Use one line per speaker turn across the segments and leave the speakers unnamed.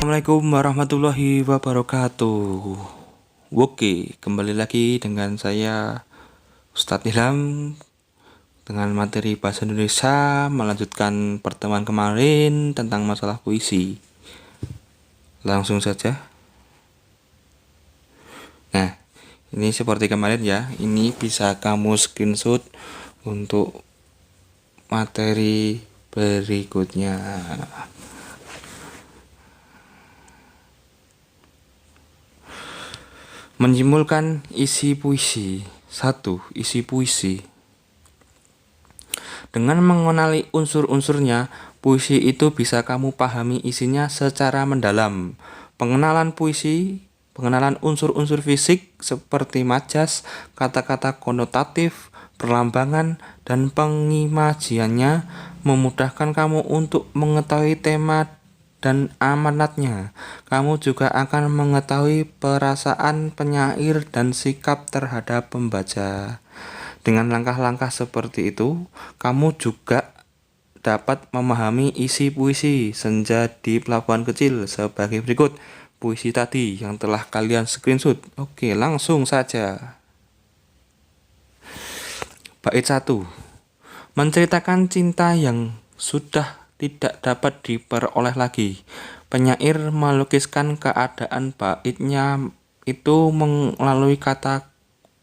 Assalamualaikum warahmatullahi wabarakatuh. Oke, kembali lagi dengan saya Ustadz Ilham dengan materi bahasa Indonesia, melanjutkan pertemuan kemarin tentang masalah puisi. Langsung saja. Nah, ini seperti kemarin ya. Ini bisa kamu screenshot untuk materi berikutnya. Menyimpulkan isi puisi. 1. Isi puisi. Dengan mengenali unsur-unsurnya, puisi itu bisa kamu pahami isinya secara mendalam. Pengenalan puisi, pengenalan unsur-unsur fisik seperti majas, kata-kata konotatif, perlambangan, dan pengimajiannya memudahkan kamu untuk mengetahui tema dan amanatnya. Kamu juga akan mengetahui perasaan penyair dan sikap terhadap pembaca. Dengan langkah-langkah seperti itu, kamu juga dapat memahami isi puisi Senja di Pelabuhan Kecil sebagai berikut. Puisi tadi yang telah kalian screenshot. Oke, langsung saja. Bait 1. Menceritakan cinta yang sudah tidak dapat diperoleh lagi. Penyair melukiskan keadaan baitnya itu melalui kata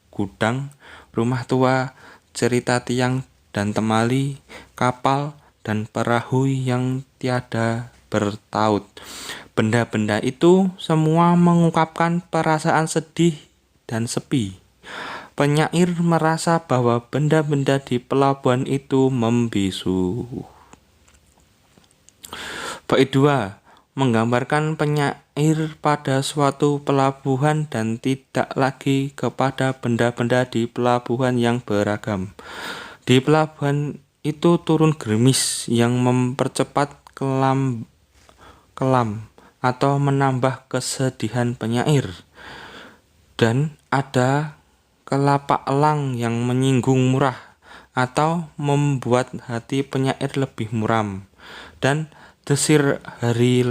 gudang, rumah tua, cerita tiang dan temali, kapal, dan perahu yang tiada bertaut. Benda-benda itu semua mengungkapkan perasaan sedih dan sepi. Penyair merasa bahwa benda-benda di pelabuhan itu membisu. Bait 2. Menggambarkan penyair pada suatu pelabuhan dan tidak lagi kepada benda-benda di pelabuhan yang beragam. Di pelabuhan itu turun gerimis yang mempercepat kelam atau menambah kesedihan penyair. Dan ada kelapa elang yang menyinggung murah atau membuat hati penyair lebih muram. Dan desir hari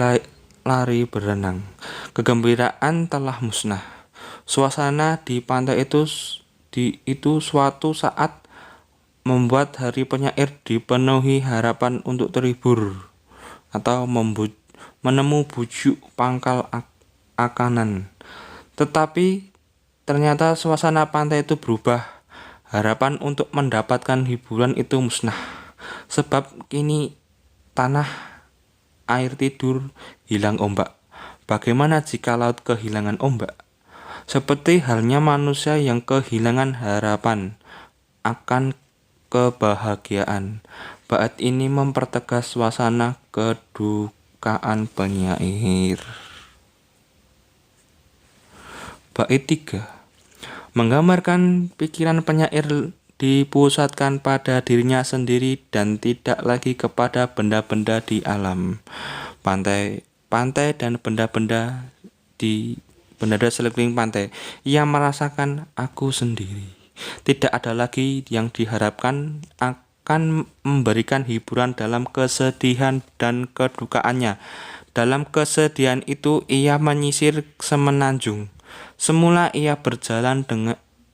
lari berenang. Kegembiraan telah musnah. Suasana di pantai itu suatu saat membuat hari penyair dipenuhi harapan untuk terhibur atau menemu bujuk pangkal akanan. Tetapi ternyata suasana pantai itu berubah. Harapan untuk mendapatkan hiburan itu musnah. Sebab kini tanah air tidur, hilang ombak. Bagaimana jika laut kehilangan ombak? Seperti halnya manusia yang kehilangan harapan akan kebahagiaan. Bait ini mempertegas suasana kedukaan penyair. Bait 3. Menggambarkan pikiran penyair dipusatkan pada dirinya sendiri dan tidak lagi kepada benda-benda di alam. Pantai dan benda-benda sekeliling pantai. Ia merasakan aku sendiri. Tidak ada lagi yang diharapkan akan memberikan hiburan dalam kesedihan dan kedukaannya. Dalam kesedihan itu ia menyisir semenanjung. Semula ia berjalan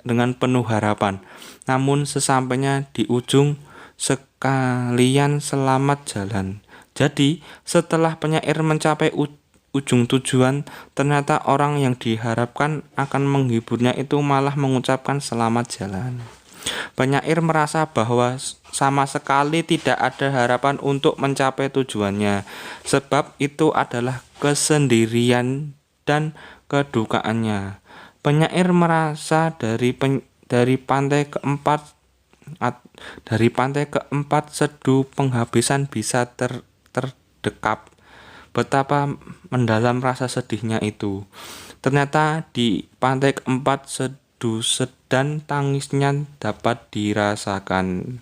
dengan penuh harapan. Namun sesampainya di ujung, sekalian selamat jalan. Jadi setelah penyair mencapai ujung tujuan, ternyata orang yang diharapkan akan menghiburnya itu malah mengucapkan selamat jalan. Penyair merasa bahwa sama sekali tidak ada harapan untuk mencapai tujuannya, sebab itu adalah kesendirian dan kedukaannya. Penyair merasa dari pantai keempat seduh penghabisan bisa terdekap. Betapa mendalam rasa sedihnya itu. Ternyata di pantai keempat seduh sedan tangisnya dapat dirasakan.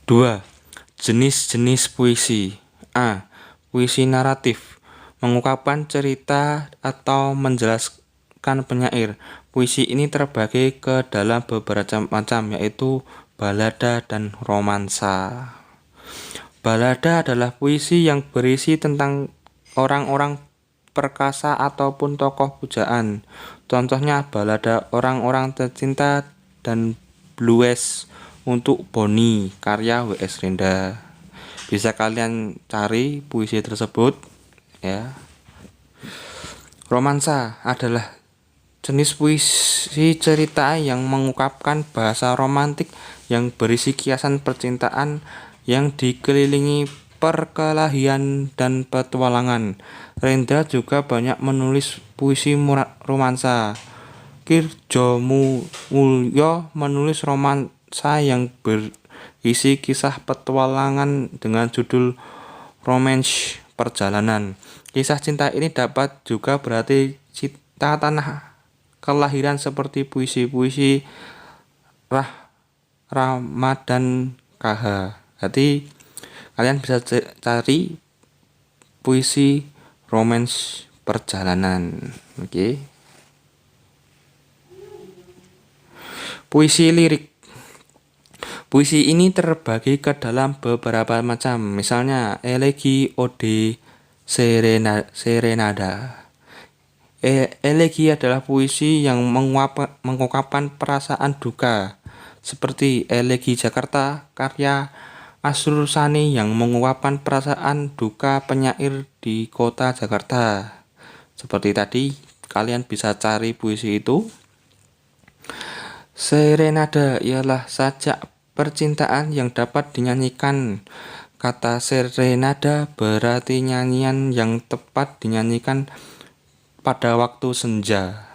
2. Jenis-jenis puisi. A. Puisi naratif, mengungkapkan cerita atau menjelaskan penyair. Puisi ini terbagi ke dalam beberapa macam, yaitu balada dan romansa. Balada adalah puisi yang berisi tentang orang-orang perkasa ataupun tokoh pujaan. Contohnya balada orang-orang tercinta dan blues untuk Boni karya W.S. Renda. Bisa kalian cari puisi tersebut ya. Romansa adalah jenis puisi cerita yang mengungkapkan bahasa romantik yang berisi kiasan percintaan yang dikelilingi perkelahian dan petualangan. Renda juga banyak menulis puisi romansa. Kirjomulyo menulis romansa yang berisi kisah petualangan dengan judul Romance Perjalanan. Kisah cinta ini dapat juga berarti cita tanah kelahiran seperti puisi-puisi Ramadan KH. Jadi kalian bisa cari puisi romance perjalanan. Oke. Puisi lirik. Puisi ini terbagi ke dalam beberapa macam. Misalnya elegi, ode, serenada. Elegi adalah puisi yang mengungkapkan perasaan duka, seperti Elegi Jakarta karya Asrul Sani yang mengungkapkan perasaan duka penyair di kota Jakarta. Seperti tadi, kalian bisa cari puisi itu. Serenada ialah sajak percintaan yang dapat dinyanyikan. Kata serenada berarti nyanyian yang tepat dinyanyikan pada waktu senja.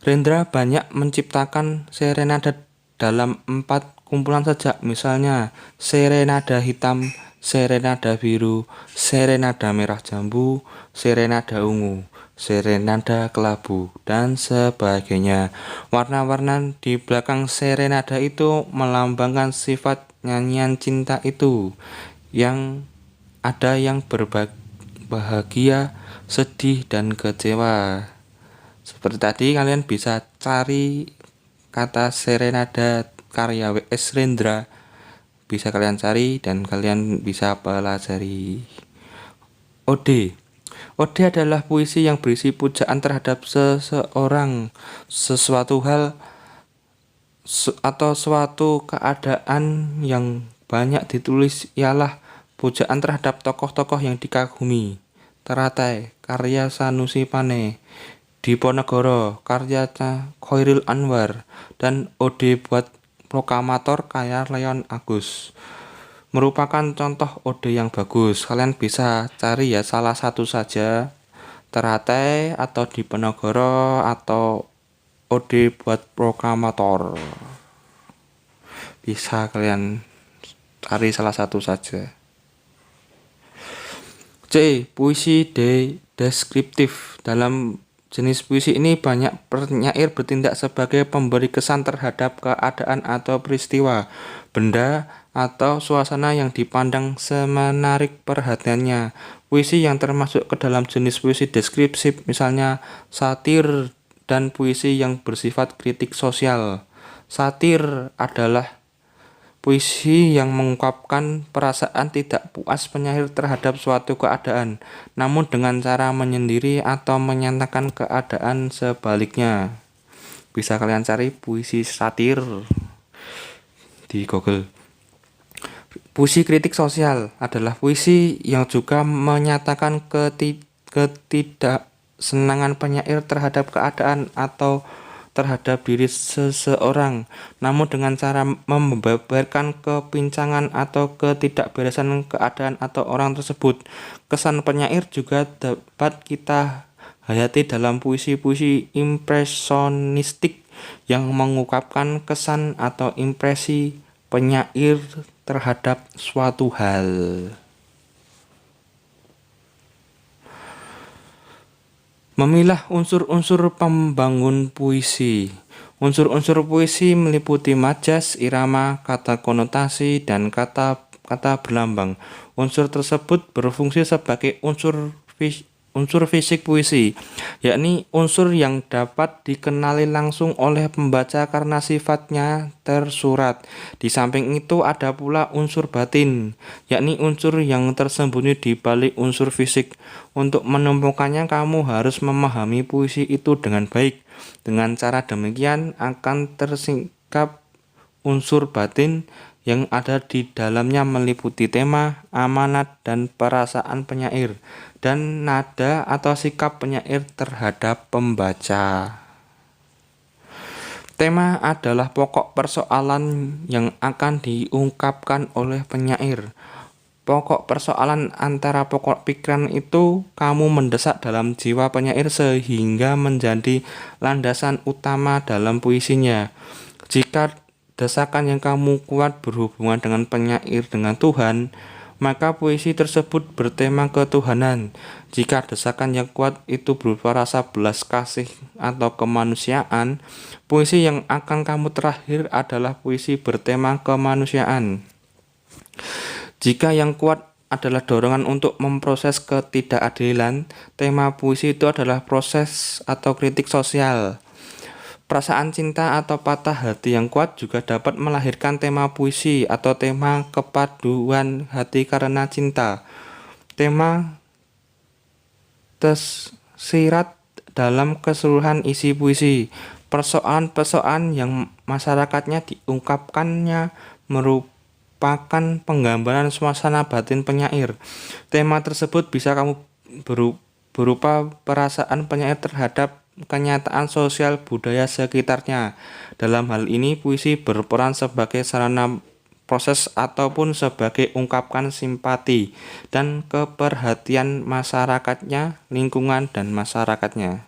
Rendra banyak menciptakan serenada dalam 4 kumpulan sajak, misalnya serenada hitam, serenada biru, serenada merah jambu, serenada ungu, serenada kelabu, dan sebagainya. Warna-warna di belakang serenada itu melambangkan sifat nyanyian cinta itu, yang ada yang berbahagia, sedih, dan kecewa. Seperti tadi, kalian bisa cari kata serenada karya W.S. Rendra, bisa kalian cari dan kalian bisa pelajari. Ode. Ode adalah puisi yang berisi pujaan terhadap seseorang, sesuatu hal, atau suatu keadaan. Yang banyak ditulis ialah pujaan terhadap tokoh-tokoh yang dikagumi. Teratai karya Sanusi Pane, Diponegoro karya Khairil Anwar, dan ode buat proklamator karya Leon Agus merupakan contoh ode yang bagus. Kalian bisa cari ya salah satu saja, Teratai atau Diponegoro atau ode buat proklamator. Bisa kalian cari salah satu saja. C. Puisi deskriptif. Dalam jenis puisi ini banyak penyair bertindak sebagai pemberi kesan terhadap keadaan atau peristiwa, benda, atau suasana yang dipandang semenarik perhatiannya. Puisi yang termasuk ke dalam jenis puisi deskriptif misalnya satir dan puisi yang bersifat kritik sosial. Satir adalah puisi yang mengungkapkan perasaan tidak puas penyair terhadap suatu keadaan, namun dengan cara menyendiri atau menyatakan keadaan sebaliknya. Bisa kalian cari puisi satir di Google. Puisi kritik sosial adalah puisi yang juga menyatakan ketidaksenangan penyair terhadap keadaan atau terhadap diri seseorang, namun dengan cara membeberkan kepincangan atau ketidakberesan keadaan atau orang tersebut. Kesan penyair juga dapat kita hayati dalam puisi-puisi impresionistik yang mengungkapkan kesan atau impresi penyair terhadap suatu hal. Memilah unsur-unsur pembangun puisi. Unsur-unsur puisi meliputi majas, irama, kata konotasi, dan kata berlambang. Unsur tersebut berfungsi sebagai unsur unsur fisik puisi, yakni unsur yang dapat dikenali langsung oleh pembaca karena sifatnya tersurat. Di samping itu ada pula unsur batin, yakni unsur yang tersembunyi di balik unsur fisik. Untuk menemukannya kamu harus memahami puisi itu dengan baik. Dengan cara demikian akan tersingkap unsur batin yang ada di dalamnya meliputi tema, amanat, dan perasaan penyair, dan nada atau sikap penyair terhadap pembaca. Tema adalah pokok persoalan yang akan diungkapkan oleh penyair. Pokok persoalan antara pokok pikiran itu kamu mendesak dalam jiwa penyair sehingga menjadi landasan utama dalam puisinya. Jika desakan yang kamu kuat berhubungan dengan penyair dengan Tuhan, maka puisi tersebut bertema ketuhanan. Jika desakan yang kuat itu berupa rasa belas kasih atau kemanusiaan, puisi yang akan kamu terakhir adalah puisi bertema kemanusiaan. Jika yang kuat adalah dorongan untuk memproses ketidakadilan, tema puisi itu adalah proses atau kritik sosial. Perasaan cinta atau patah hati yang kuat juga dapat melahirkan tema puisi atau tema kepaduan hati karena cinta. Tema tersirat dalam keseluruhan isi puisi. Persoalan-persoalan yang masyarakatnya diungkapkannya merupakan penggambaran suasana batin penyair. Tema tersebut bisa kamu berupa perasaan penyair terhadap kenyataan sosial budaya sekitarnya. Dalam hal ini puisi berperan sebagai sarana proses ataupun sebagai ungkapan simpati dan keperhatian masyarakatnya, lingkungan dan masyarakatnya.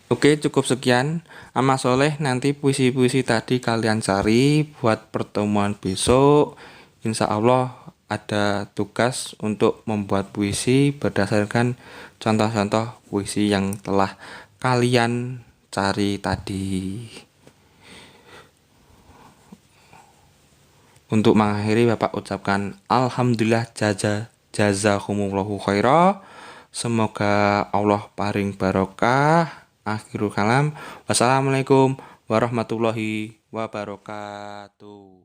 Oke, cukup sekian. Amal Soleh, nanti puisi-puisi tadi kalian cari buat pertemuan besok. Insya Allah ada tugas untuk membuat puisi berdasarkan contoh-contoh puisi yang telah kalian cari tadi. Untuk mengakhiri, Bapak ucapkan alhamdulillah jazakumullahu khairah. Semoga Allah paring barokah. Akhirul kalam. Wassalamualaikum warahmatullahi wabarakatuh.